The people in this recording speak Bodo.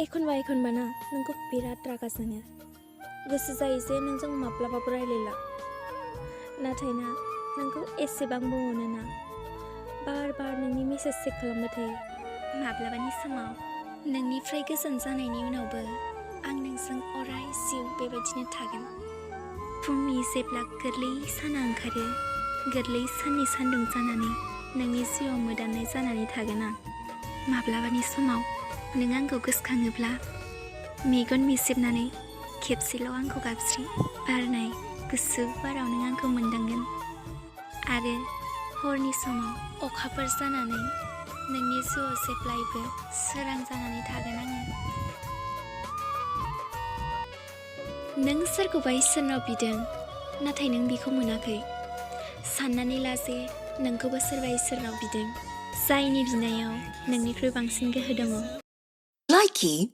एखनबा ना नोंखौ बिराद रागा जोङो। गोसो जायो जे नोंजों माब्लाबाबो रायलायला। नाथाय ना नोंखौ एसेबांबो अनोना बार बार नोंनि मेसेज चेक खालामबाय थायो। माब्लाबानि समाव नोंनिफ्राय गोजान जानायनि उनावबो आं नोंजों अराय जिउ बेबायदिनो थागोन। फुंनि जेब्ला गोरलै साना ओंखारो, गोरलै साननि सान्दुं जानानै नोंनि जिउआव मोदाननाय जानानै थागोन आं। माब्लाबानि समाव नों आंखौ गोसोखाङोब्ला मेगन मिसेबनानै खेबसेल' आंखौ गाबज्रि। बारनाय गुसु बाराव नों आंखौ मोनदांगोन आरो हरनि समाव अखाफोर जानानै नोंनि जिउआव जेब्लायबो सोरां जानानै थागोन आङो। नों सोरखौबा इसोरनाव बिदों, नाथाय नों बिखौ मोनाखै। साननानै ला जे नोंखौबो सोरबा इसोरनाव बिदों, जायनि बिनायाव नोंनिख्रुइ बांसिन गोहो दङ। Likey